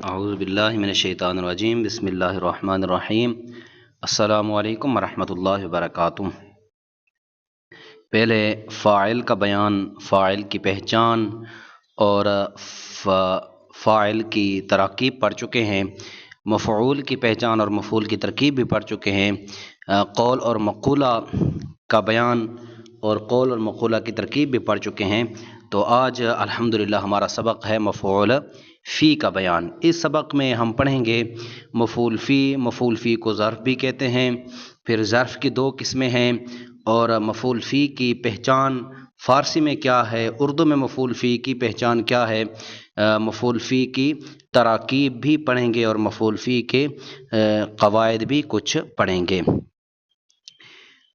اعوذ باللہ من الشیطان الرجیم بسم اللہ الرحمن الرحیم السلام علیکم ورحمۃ اللہ وبرکاتہ۔ پہلے فاعل کا بیان، فاعل کی پہچان اور فاعل کی تراکیب پڑھ چکے ہیں، مفعول کی پہچان اور مفعول کی ترکیب بھی پڑھ چکے ہیں، قول اور مقولہ کا بیان اور قول اور مقولہ کی ترکیب بھی پڑھ چکے ہیں۔ تو آج الحمدللہ ہمارا سبق ہے مفعول فی کا بیان۔ اس سبق میں ہم پڑھیں گے مفعول فی کو ظرف بھی کہتے ہیں، پھر ظرف کی دو قسمیں ہیں، اور مفعول فی کی پہچان فارسی میں کیا ہے، اردو میں مفعول فی کی پہچان کیا ہے، مفعول فی کی تراکیب بھی پڑھیں گے اور مفعول فی کے قواعد بھی کچھ پڑھیں گے۔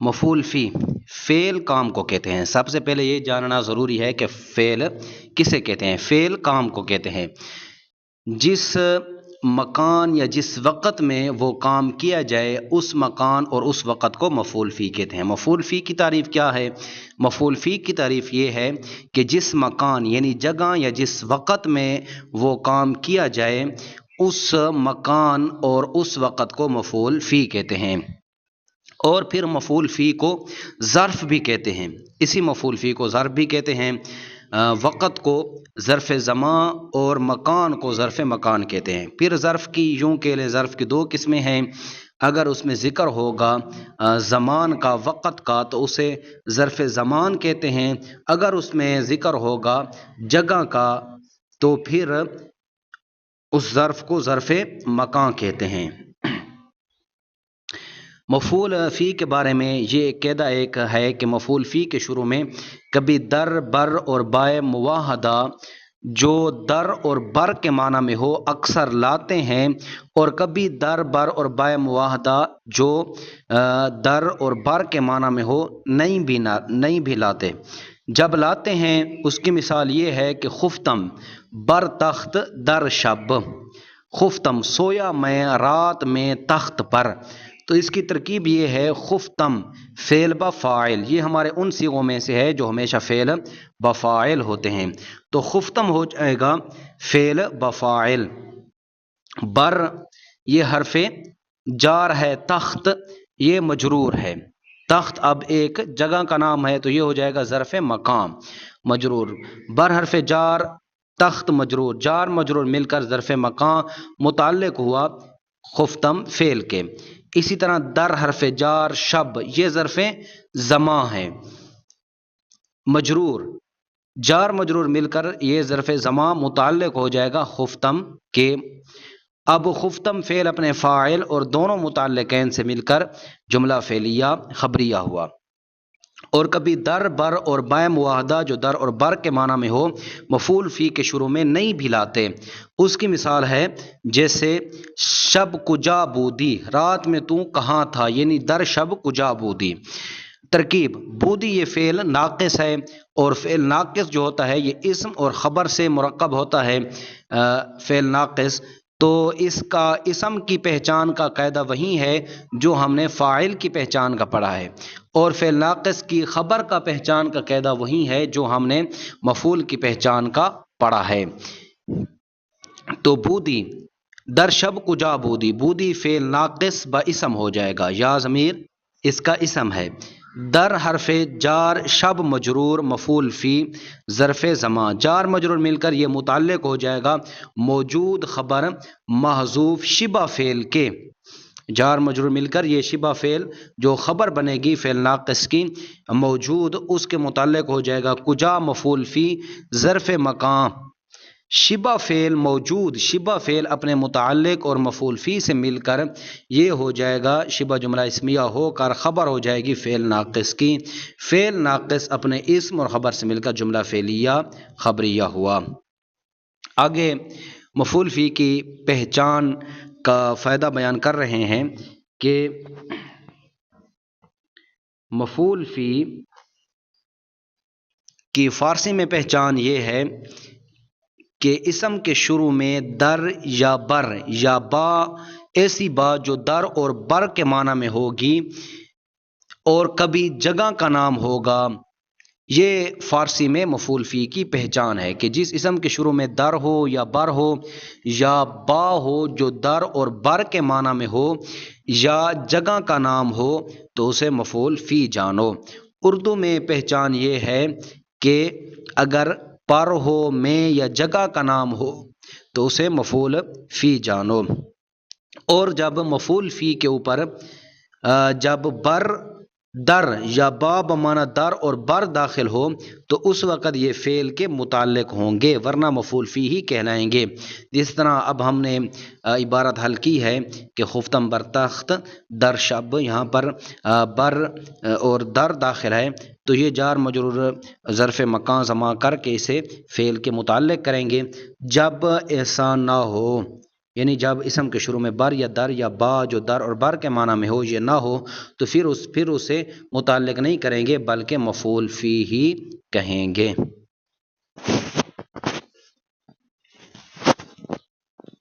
مفعول فی فعل کام کو کہتے ہیں۔ سب سے پہلے یہ جاننا ضروری ہے کہ فعل کسے کہتے ہیں۔ فعل کام کو کہتے ہیں، جس مکان یا جس وقت میں وہ کام کیا جائے اس مکان اور اس وقت کو مفعول فی کہتے ہیں۔ مفعول فی کی تعریف کیا ہے؟ مفعول فی کی تعریف یہ ہے کہ جس مکان یعنی جگہ یا جس وقت میں وہ کام کیا جائے اس مکان اور اس وقت کو مفعول فی کہتے ہیں۔ اور پھر مفعول فی کو ظرف بھی کہتے ہیں۔ اسی مفعول فی کو ظرف بھی کہتے ہیں۔ وقت کو ظرف زمان اور مکان کو ظرف مکان کہتے ہیں۔ پھر ظرف کی یوں کہ لیں، ظرف کی دو قسمیں ہیں۔ اگر اس میں ذکر ہوگا زمان کا، وقت کا، تو اسے ظرف زمان کہتے ہیں۔ اگر اس میں ذکر ہوگا جگہ کا تو پھر اس ظرف کو ظرف مکان کہتے ہیں۔ مفعول فی کے بارے میں یہ قاعدہ ایک ہے کہ مفعول فی کے شروع میں کبھی در، بر اور بائے مواحدہ جو در اور بر کے معنی میں ہو اکثر لاتے ہیں، اور کبھی در، بر اور بائے مواحدہ جو در اور بر کے معنی میں ہو نہیں بھی لاتے۔ جب لاتے ہیں اس کی مثال یہ ہے کہ خفتم بر تخت در شب، خفتم سویا میں رات میں تخت پر۔ تو اس کی ترکیب یہ ہے خفتم فعل بفاعل، یہ ہمارے ان صیغوں میں سے ہے جو ہمیشہ فعل بفاعل ہوتے ہیں۔ تو خفتم ہو جائے گا فعل بفاعل۔ بر یہ حرف جار ہے، تخت یہ مجرور ہے۔ تخت اب ایک جگہ کا نام ہے تو یہ ہو جائے گا ظرف مقام مجرور۔ بر حرف جار، تخت مجرور، جار مجرور مل کر ظرف مقام متعلق ہوا خفتم فعل کے۔ اسی طرح در حرف جار، شب یہ ظرف زمان ہے مجرور، جار مجرور مل کر یہ ظرف زمان متعلق ہو جائے گا خفتم کے۔ اب خفتم فعل اپنے فاعل اور دونوں متعلقین سے مل کر جملہ فعلیہ خبریہ ہوا۔ اور کبھی در، بر اور بائے مواحدہ جو در اور بر کے معنی میں ہو مفعول فی کے شروع میں نہیں بھی لاتے۔ اس کی مثال ہے جیسے شب کجا بودی، رات میں تو کہاں تھا، یعنی در شب کجا بودی۔ ترکیب بودی یہ فعل ناقص ہے، اور فعل ناقص جو ہوتا ہے یہ اسم اور خبر سے مرکب ہوتا ہے۔ فعل ناقص تو اس کا اسم کی پہچان کا قاعدہ وہی ہے جو ہم نے فاعل کی پہچان کا پڑھا ہے، اور فعل ناقص کی خبر کا پہچان کا قاعدہ وہی ہے جو ہم نے مفعول کی پہچان کا پڑھا ہے۔ تو بودی در شب کجا بودی، بودی فعل ناقص با اسم ہو جائے گا، یا ضمیر اس کا اسم ہے۔ در حرف جار، شب مجرور، مفعول فی ظرف زمان، جار مجرور مل کر یہ متعلق ہو جائے گا موجود خبر محذوف شبہ فعل کے۔ جار مجرور مل کر یہ شبہ فعل جو خبر بنے گی فعل ناقص کی موجود، اس کے متعلق ہو جائے گا کجا مفعول فی ظرف مکان۔ شبہ فعل موجود، شبہ فعل اپنے متعلق اور مفعول فی سے مل کر یہ ہو جائے گا شبہ جملہ اسمیہ ہو کر خبر ہو جائے گی فعل ناقص کی۔ فعل ناقص اپنے اسم اور خبر سے مل کر جملہ فعلیہ خبریہ ہوا۔ آگے مفعول فی کی پہچان کا فائدہ بیان کر رہے ہیں کہ مفعول فی کی فارسی میں پہچان یہ ہے کہ اسم کے شروع میں در یا بر یا با، ایسی با جو در اور بر کے معنی میں ہوگی، اور کبھی جگہ کا نام ہوگا یہ فارسی میں مفعول فی کی پہچان ہے کہ جس اسم کے شروع میں در ہو یا بر ہو یا با ہو جو در اور بر کے معنی میں ہو یا جگہ کا نام ہو تو اسے مفعول فی جانو۔ اردو میں پہچان یہ ہے کہ اگر پر ہو، میں یا جگہ کا نام ہو تو اسے مفعول فی جانو، اور جب مفعول فی کے اوپر جب بر، در یا با بمعنی در اور بر داخل ہو تو اس وقت یہ فعل کے متعلق ہوں گے، ورنہ مفعول فی ہی کہلائیں گے۔ جس طرح اب ہم نے عبارت حل کی ہے کہ خفتم بر تخت در شب، یہاں پر بر اور در داخل ہے تو یہ جار مجرور ظرف مکان زمان کر کے اسے فعل کے متعلق کریں گے۔ جب ایسا نہ ہو، یعنی جب اسم کے شروع میں بر یا در یا با جو در اور بر کے معنی میں ہو یہ نہ ہو تو پھر اسے متعلق نہیں کریں گے بلکہ مفعول فی ہی کہیں گے۔